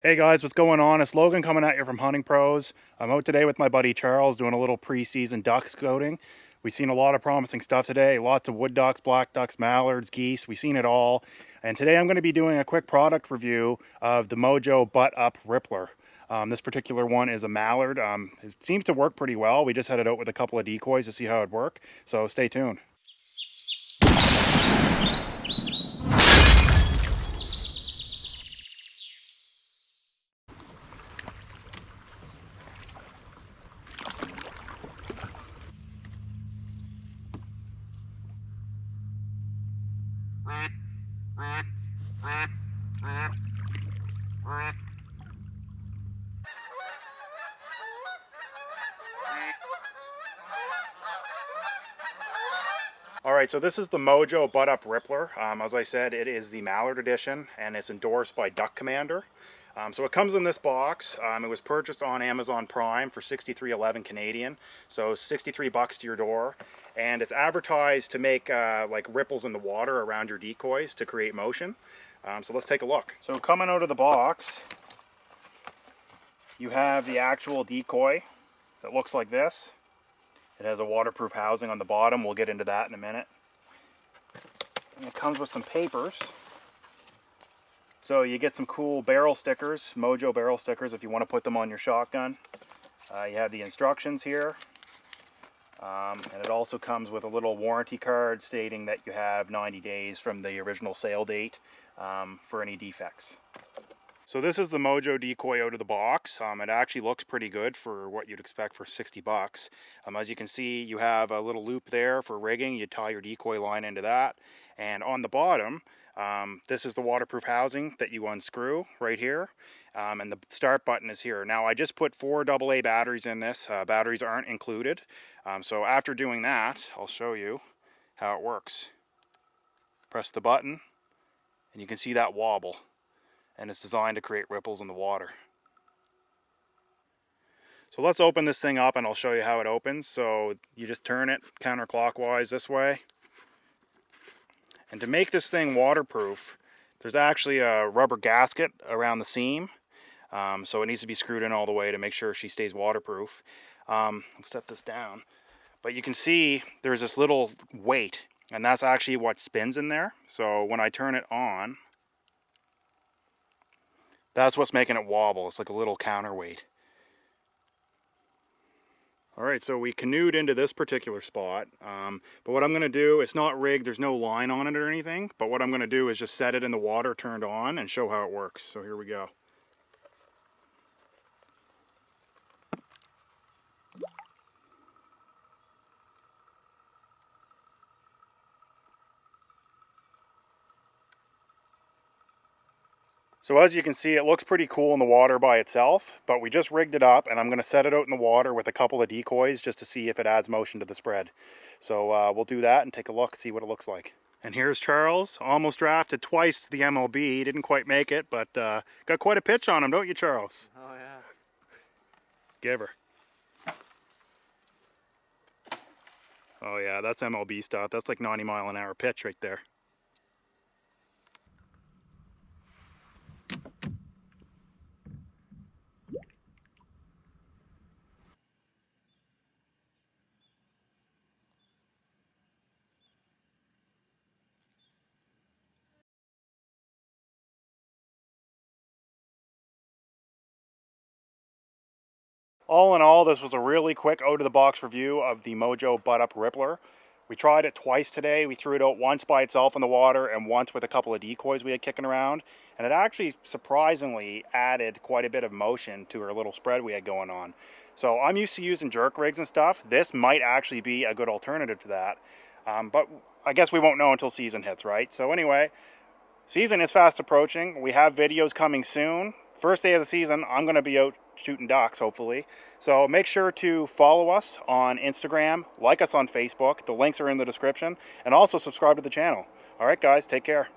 Hey guys, what's going on? It's Logan coming at you from Hunting Pros. I'm out today with my buddy Charles doing a little pre-season duck scouting. We've seen a lot of promising stuff today. Lots of wood ducks, black ducks, mallards, geese. We've seen it all. And today I'm going to be doing a quick product review of the MOJO Butt Up Rippler. This particular one is a mallard. It seems to work pretty well. We just had it out with a couple of decoys to see how it works. So stay tuned. Alright, so this is the MOJO Butt Up Rippler. As I said, it is the Mallard edition, and it's endorsed by Duck Commander. So it comes in this box. It was purchased on Amazon Prime for $63.11 Canadian, so $63 to your door. And it's advertised to make like ripples in the water around your decoys to create motion. So let's take a look. So coming out of the box, you have the actual decoy that looks like this. It has a waterproof housing on the bottom. We'll get into that in a minute. And it comes with some papers. So you get some cool barrel stickers, MOJO barrel stickers if you want to put them on your shotgun. You have the instructions here. And it also comes with a little warranty card stating that you have 90 days from the original sale date for any defects. So this is the MOJO decoy out of the box. It actually looks pretty good for what you'd expect for $60. As you can see, you have a little loop there for rigging. You tie your decoy line into that. And on the bottom, this is the waterproof housing that you unscrew right here. And the start button is here. Now I just put 4 AA batteries in this. Batteries aren't included. So after doing that, I'll show you how it works. Press the button and you can see that wobble. And it's designed to create ripples in the water. So let's open this thing up and I'll show you how it opens. So you just turn it counterclockwise this way. And to make this thing waterproof, there's actually a rubber gasket around the seam. So it needs to be screwed in all the way to make sure she stays waterproof. I'll set this down. But you can see there's this little weight, and that's actually what spins in there. So when I turn it on, that's what's making it wobble. It's like a little counterweight. Alright, so we canoed into this particular spot. But what I'm going to do, it's not rigged, there's no line on it or anything. But what I'm going to do is just set it in the water turned on and show how it works. So here we go. So as you can see, it looks pretty cool in the water by itself, but we just rigged it up and I'm going to set it out in the water with a couple of decoys just to see if it adds motion to the spread. So we'll do that and take a look, see what it looks like. And here's Charles, almost drafted twice to the MLB, didn't quite make it, but got quite a pitch on him, don't you, Charles? Oh yeah. Give her. Oh yeah, that's MLB stuff. That's like 90-mile-an-hour pitch right there. All in all, this was a really quick out-of-the-box review of the MOJO Butt Up Rippler. We tried it twice today. We threw it out once by itself in the water and once with a couple of decoys we had kicking around. And it actually surprisingly added quite a bit of motion to our little spread we had going on. So I'm used to using jerk rigs and stuff. This might actually be a good alternative to that. But I guess we won't know until season hits, right? So anyway, season is fast approaching. We have videos coming soon. First day of the season, I'm going to be out shooting ducks, hopefully. So make sure to follow us on Instagram, like us on Facebook. The links are in the description. And also subscribe to the channel. All right, guys, take care.